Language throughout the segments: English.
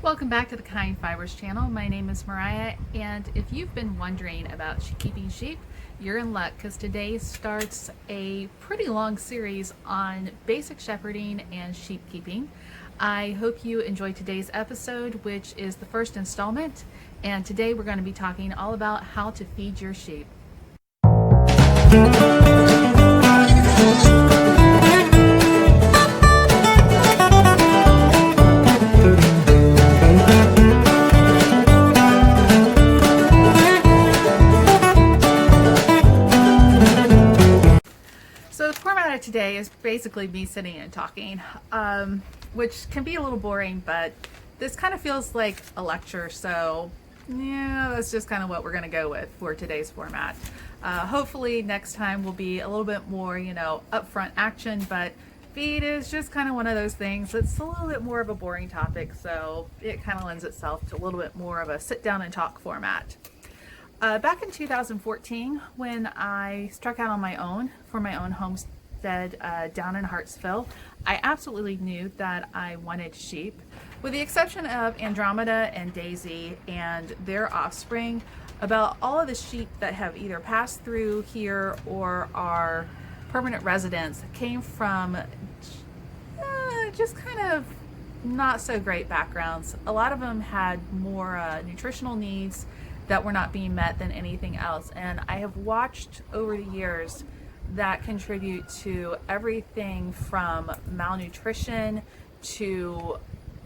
Welcome back to the Kind Fibers channel. My name is Mariah, and if you've been wondering about keeping sheep, you're in luck because today starts a pretty long series on basic shepherding and sheep keeping. I hope you enjoyed today's episode, which is the first installment, and today we're going to be talking all about how to feed your sheep. So the format of today is basically me sitting and talking, which can be a little boring, but this kind of feels like a lecture, so yeah, that's just kind of what we're going to go with for today's format. Hopefully next time will be a little bit more, upfront action, but feed is just kind of one of those things. It's a little bit more of a boring topic, so it kind of lends itself to a little bit more of a sit down and talk format. Back in 2014, when I struck out on my own for my own homestead down in Hartsville, I absolutely knew that I wanted sheep. With the exception of Andromeda and Daisy and their offspring, about all of the sheep that have either passed through here or are permanent residents came from just kind of not so great backgrounds. A lot of them had more nutritional needs that were not being met than anything else, and I have watched over the years that contribute to everything from malnutrition to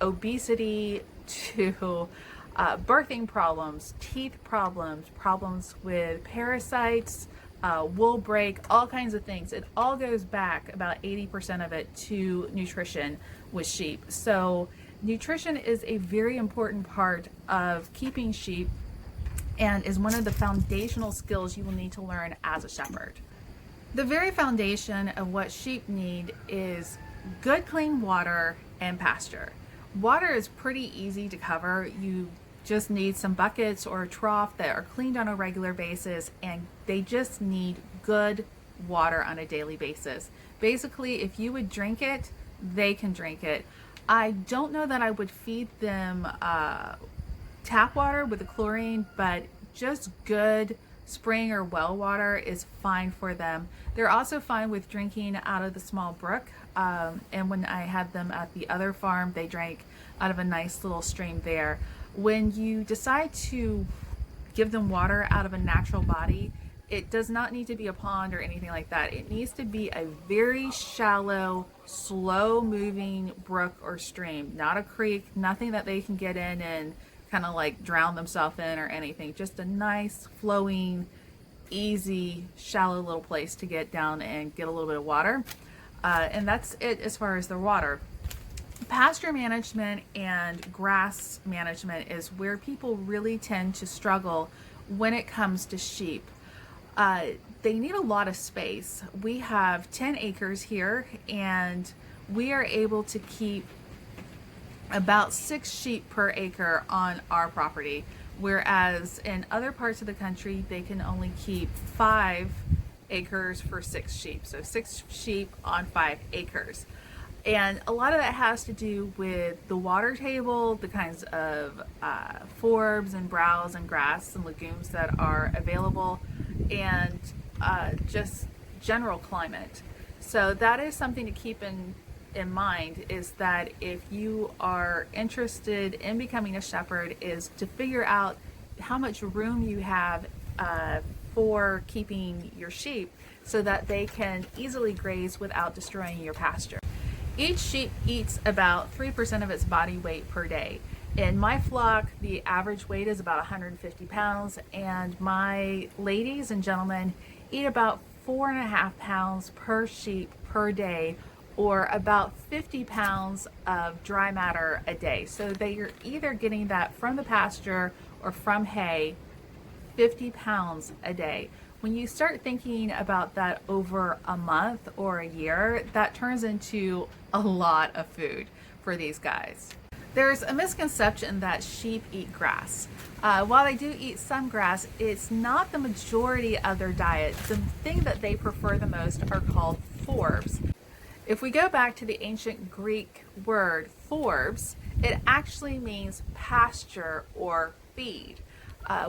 obesity to birthing problems, teeth problems, problems with parasites, wool break, all kinds of things. It all goes back, about 80% of it, to nutrition with sheep. So nutrition is a very important part of keeping sheep and is one of the foundational skills you will need to learn as a shepherd. The very foundation of what sheep need is good clean water and pasture. Water is pretty easy to cover. You just need some buckets or a trough that are cleaned on a regular basis, and they just need good water on a daily basis. Basically, if you would drink it, they can drink it. I don't know that I would feed them tap water with the chlorine, but just good spring or well water is fine for them. They're also fine with drinking out of the small brook, and when I had them at the other farm, they drank out of a nice little stream there. When you decide to give them water out of a natural body, it does not need to be a pond or anything like that. It needs to be a very shallow, slow moving brook or stream, not a creek, nothing that they can get in and kind of like drown themselves in or anything. Just a nice flowing, easy, shallow little place to get down and get a little bit of water. And that's it as far as the water. Pasture management and grass management is where people really tend to struggle when it comes to sheep. They need a lot of space. We have 10 acres here, and we are able to keep about 6 sheep per acre on our property, whereas in other parts of the country they can only keep 5 acres for 6 sheep, so 6 sheep on 5 acres. And a lot of that has to do with the water table, the kinds of forbs and browse and grass and legumes that are available, and just general climate. So that is something to keep in mind, is that if you are interested in becoming a shepherd, is to figure out how much room you have for keeping your sheep so that they can easily graze without destroying your pasture. Each sheep eats about 3% of its body weight per day. In my flock, the average weight is about 150 pounds, and my ladies and gentlemen eat about 4.5 pounds per sheep per day, or about 50 pounds of dry matter a day. So they are either getting that from the pasture or from hay, 50 pounds a day. When you start thinking about that over a month or a year, that turns into a lot of food for these guys. There's a misconception that sheep eat grass. While they do eat some grass, it's not the majority of their diet. The thing that they prefer the most are called forbs. If we go back to the ancient Greek word forbs, It actually means pasture or feed,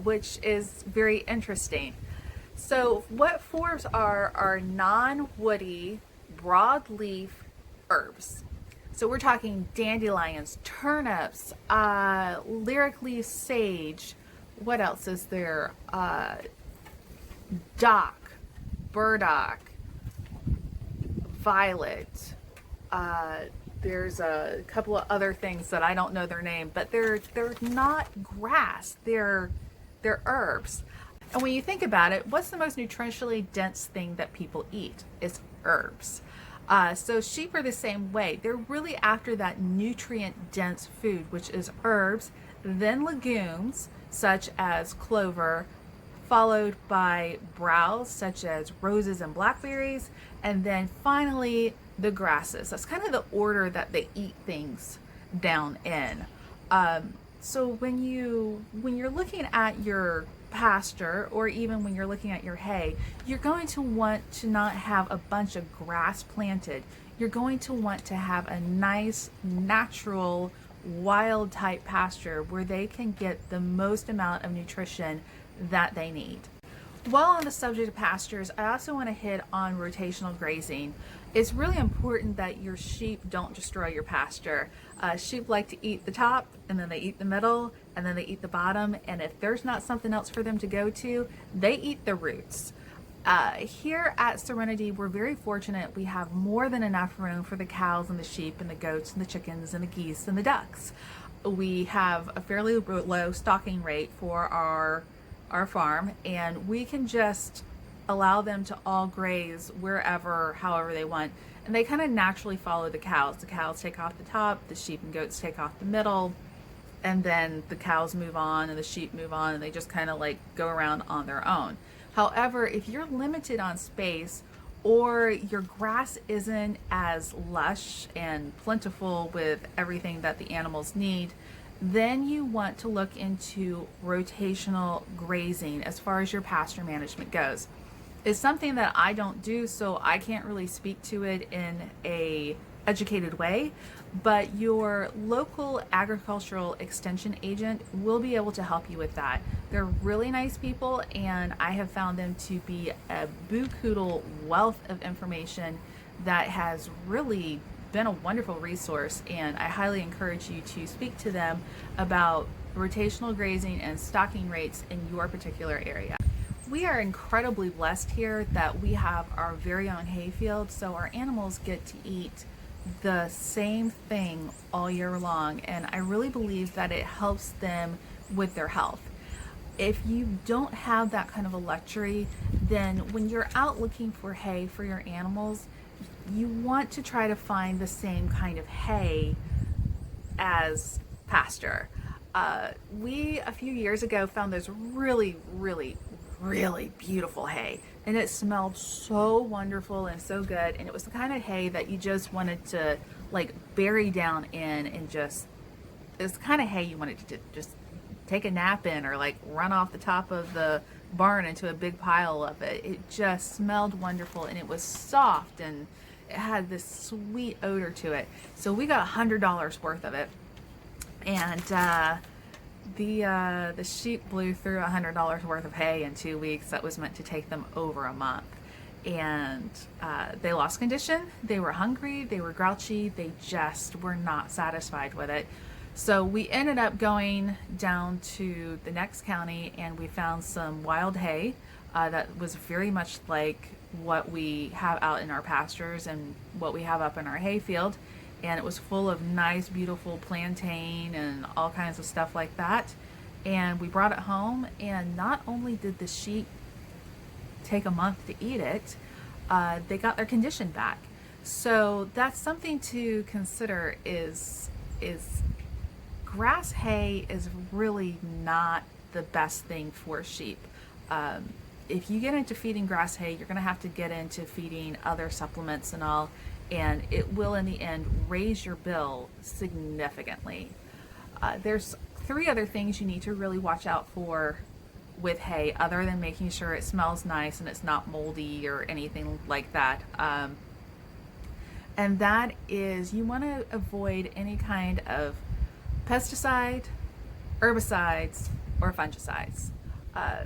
which is very interesting. So what forbs are non-woody, broadleaf herbs. So we're talking dandelions, turnips, lyric leaf sage. What else is there? Dock, burdock, violet. There's a couple of other things that I don't know their name, but they're not grass. They're herbs. And when you think about it, what's the most nutritionally dense thing that people eat? It's herbs. So sheep are the same way. They're really after that nutrient dense food, which is herbs, then legumes such as clover, followed by browse such as roses and blackberries, and then finally the grasses. That's kind of the order that they eat things down in. So when you're looking at your pasture, or even when you're looking at your hay, you're going to want to not have a bunch of grass planted. You're going to want to have a nice, natural, wild type pasture where they can get the most amount of nutrition that they need. While on the subject of pastures, I also want to hit on rotational grazing. It's really important that your sheep don't destroy your pasture. Sheep like to eat the top, and then they eat the middle, and then they eat the bottom, and if there's not something else for them to go to, they eat the roots. Here at Serenity, we're very fortunate. We have more than enough room for the cows and the sheep and the goats and the chickens and the geese and the ducks. We have a fairly low stocking rate for our farm, and we can just allow them to all graze wherever, however they want, and they kind of naturally follow the cows. The cows take off the top, the sheep and goats take off the middle, and then the cows move on and the sheep move on, and they just kind of like go around on their own. However, if you're limited on space, or your grass isn't as lush and plentiful with everything that the animals need, then you want to look into rotational grazing as far as your pasture management goes. It's something that I don't do, so I can't really speak to it in a educated way, but your local agricultural extension agent will be able to help you with that. They're really nice people, and I have found them to be a boo-koodle wealth of information that has really been a wonderful resource, and I highly encourage you to speak to them about rotational grazing and stocking rates in your particular area. We are incredibly blessed here that we have our very own hayfield, so our animals get to eat the same thing all year long, and I really believe that it helps them with their health. If you don't have that kind of a luxury, then when you're out looking for hay for your animals, you want to try to find the same kind of hay as pasture. We, a few years ago, found this really beautiful hay, and it smelled so wonderful and so good, and it was the kind of hay that you just wanted to like bury down in, and just, it's the kind of hay you wanted to just take a nap in, or like run off the top of the barn into a big pile of it. It just smelled wonderful, and it was soft, and it had this sweet odor to it. So we got $100 worth of it, and the sheep blew through $100 worth of hay in 2 weeks. That was meant to take them over a month, and they lost condition. They were hungry, they were grouchy, they just were not satisfied with it. So we ended up going down to the next county, and we found some wild hay that was very much like what we have out in our pastures and what we have up in our hayfield, and it was full of nice, beautiful plantain and all kinds of stuff like that. And we brought it home, and not only did the sheep take a month to eat it, they got their condition back. So that's something to consider. Is grass hay is really not the best thing for sheep. If you get into feeding grass hay, you're going to have to get into feeding other supplements and all, and it will in the end raise your bill significantly. There's 3 other things you need to really watch out for with hay, other than making sure it smells nice and it's not moldy or anything like that. And that is, you want to avoid any kind of pesticide, herbicides, or fungicides. Uh,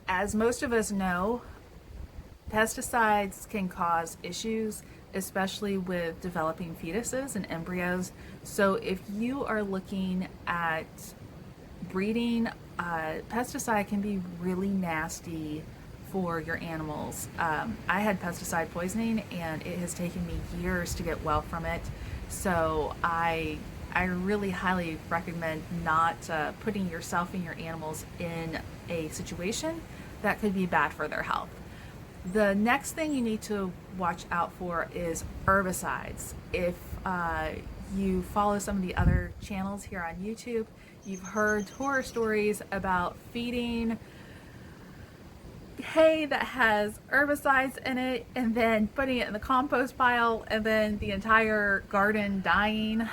as most of us know, pesticides can cause issues, especially with developing fetuses and embryos. So if you are looking at breeding, pesticide can be really nasty for your animals. I had pesticide poisoning, and it has taken me years to get well from it. So I really highly recommend not putting yourself and your animals in a situation that could be bad for their health. The next thing you need to watch out for is herbicides. If you follow some of the other channels here on YouTube, you've heard horror stories about feeding hay that has herbicides in it and then putting it in the compost pile and then the entire garden dying.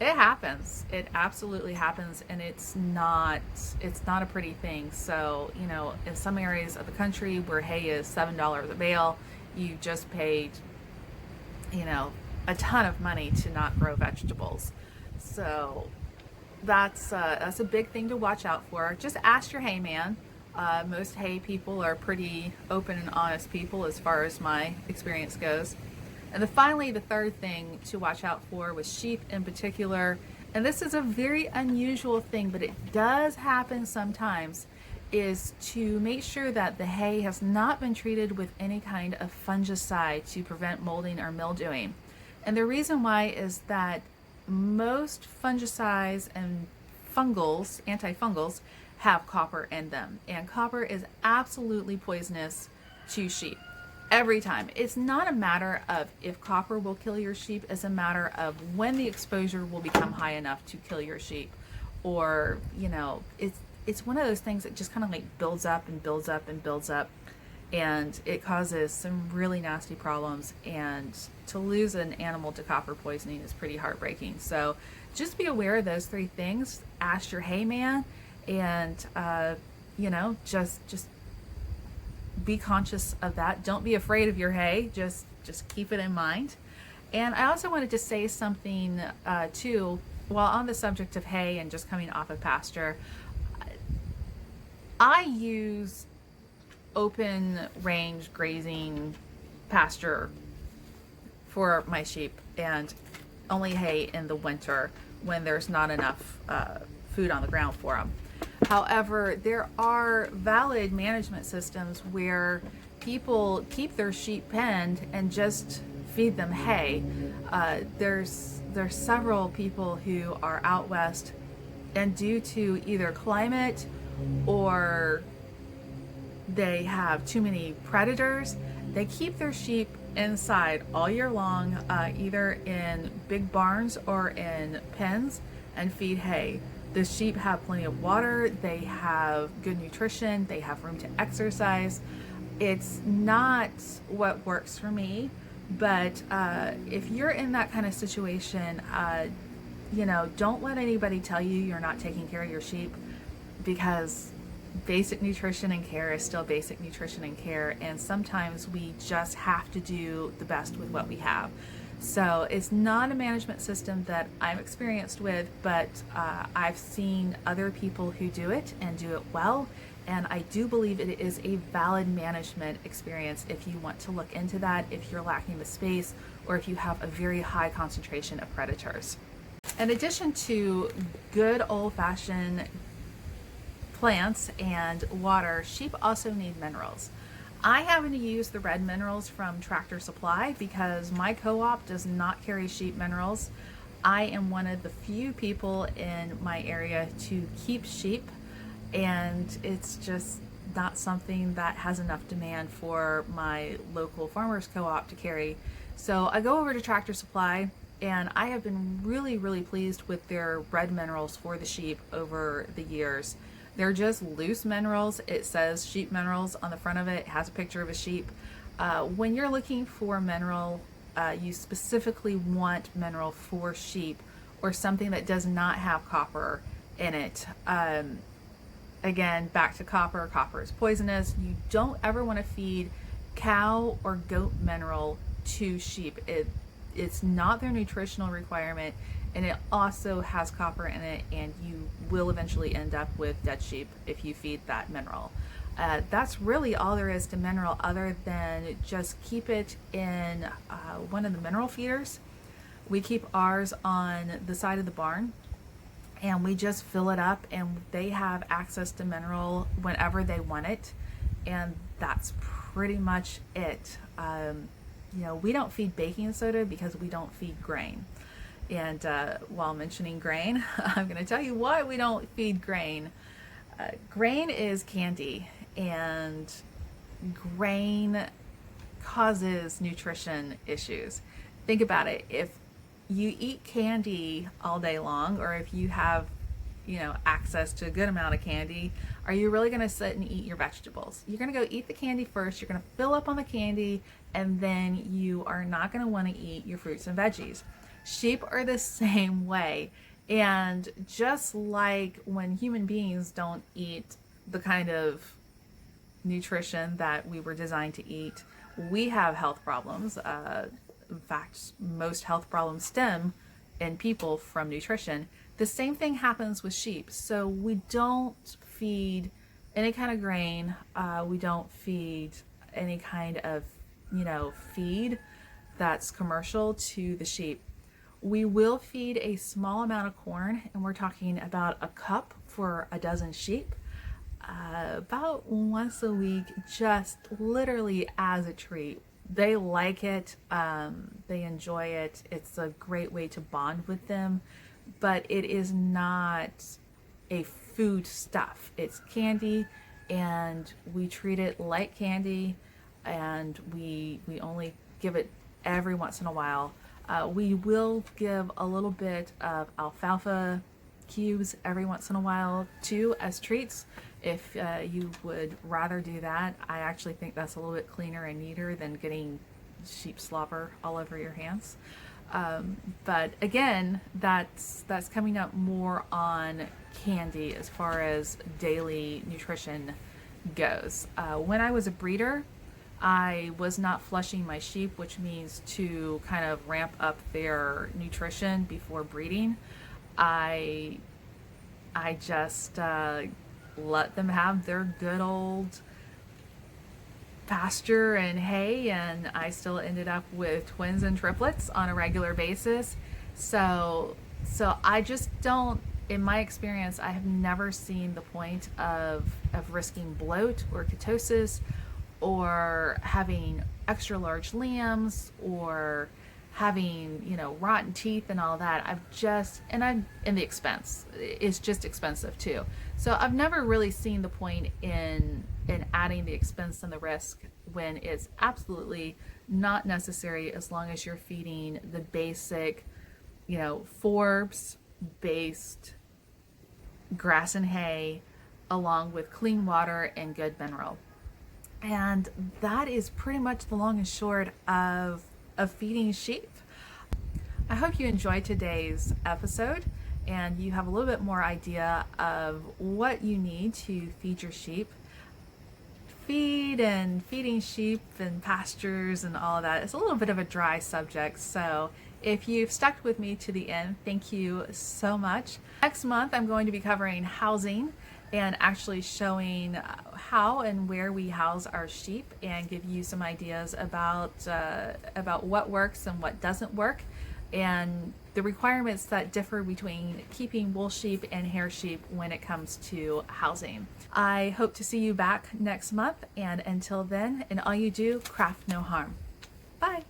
It happens. It absolutely happens, and it's not a pretty thing. So, you know, in some areas of the country where hay is $7 a bale, you just paid, you know, a ton of money to not grow vegetables. So that's a big thing to watch out for. Just ask your hay man. Most hay people are pretty open and honest people as far as my experience goes. And finally, the third thing to watch out for with sheep in particular, and this is a very unusual thing, but it does happen sometimes, is to make sure that the hay has not been treated with any kind of fungicide to prevent molding or mildewing. And the reason why is that most fungicides and fungals, antifungals, have copper in them, and copper is absolutely poisonous to sheep every time. It's not a matter of if copper will kill your sheep, it's a matter of when the exposure will become high enough to kill your sheep. Or, you know, it's one of those things that just kind of like builds up and builds up and builds up, and it causes some really nasty problems. And to lose an animal to copper poisoning is pretty heartbreaking. So just be aware of those three things. Ask your hay man, and you know, just be conscious of that. Don't be afraid of your hay. Just keep it in mind. And I also wanted to say something too, while on the subject of hay and just coming off of pasture. I use open range grazing pasture for my sheep, and only hay in the winter when there's not enough food on the ground for them. However, there are valid management systems where people keep their sheep penned and just feed them hay. There's several people who are out west, and due to either climate or they have too many predators, they keep their sheep inside all year long, either in big barns or in pens, and feed hay. The sheep have plenty of water, they have good nutrition, they have room to exercise. It's not what works for me, but if you're in that kind of situation, you know, don't let anybody tell you you're not taking care of your sheep, because basic nutrition and care is still basic nutrition and care, and sometimes we just have to do the best with what we have. So it's not a management system that I'm experienced with, but I've seen other people who do it and do it well, and I do believe it is a valid management experience if you want to look into that, if you're lacking the space, or if you have a very high concentration of predators. In addition to good old-fashioned plants and water, sheep also need minerals. I happen to use the red minerals from Tractor Supply because my co-op does not carry sheep minerals. I am one of the few people in my area to keep sheep, and it's just not something that has enough demand for my local farmers co-op to carry. So I go over to Tractor Supply, and I have been really, really pleased with their red minerals for the sheep over the years. They're just loose minerals. It says sheep minerals on the front of it. It has a picture of a sheep. When you're looking for mineral, you specifically want mineral for sheep or something that does not have copper in it. Again, back to copper. Copper is poisonous. You don't ever want to feed cow or goat mineral to sheep. It's not their nutritional requirement. and it also has copper in it, and you will eventually end up with dead sheep if you feed that mineral. That's really all there is to mineral, other than just keep it in one of the mineral feeders. We keep ours on the side of the barn, and we just fill it up, and they have access to mineral whenever they want it, and that's pretty much it. We don't feed baking soda because we don't feed grain. And while mentioning grain, I'm going to tell you why we don't feed grain. Grain is candy, and grain causes nutrition issues. Think about it. If you eat candy all day long, or if you have access to a good amount of candy, are you really going to sit and eat your vegetables? You're going to go eat the candy first, you're going to fill up on the candy, and then you are not going to want to eat your fruits and veggies. Sheep are the same way. And just like when human beings don't eat the kind of nutrition that we were designed to eat, we have health problems. In fact, most health problems stem in people from nutrition. The same thing happens with sheep. So we don't feed any kind of grain. We don't feed any kind of, feed that's commercial to the sheep. We will feed a small amount of corn, and we're talking about a cup for a dozen sheep, about once a week, just literally as a treat. They like it, they enjoy it. It's a great way to bond with them, but it is not a food stuff. It's candy, and we treat it like candy, and we only give it every once in a while. We will give a little bit of alfalfa cubes every once in a while too as treats, if you would rather do that. I actually think that's a little bit cleaner and neater than getting sheep slobber all over your hands. But again, that's coming up more on candy as far as daily nutrition goes. When I was a breeder, I was not flushing my sheep, which means to kind of ramp up their nutrition before breeding. I just let them have their good old pasture and hay, and I still ended up with twins and triplets on a regular basis. So I just don't, in my experience, I have never seen the point of risking bloat or ketosis, or having extra large lambs, or having rotten teeth and all that. And the expense is just expensive too. So I've never really seen the point in adding the expense and the risk when it's absolutely not necessary, as long as you're feeding the basic Forbes based grass and hay, along with clean water and good mineral. And that is pretty much the long and short of feeding sheep. I hope you enjoyed today's episode, and you have a little bit more idea of what you need to feed your sheep. Feeding sheep and pastures and all of that is a little bit of a dry subject, so if you've stuck with me to the end, thank you so much. Next month I'm going to be covering housing, and actually showing how and where we house our sheep, and give you some ideas about what works and what doesn't work, and the requirements that differ between keeping wool sheep and hair sheep when it comes to housing. I hope to see you back next month, and until then, in all you do, craft no harm. Bye.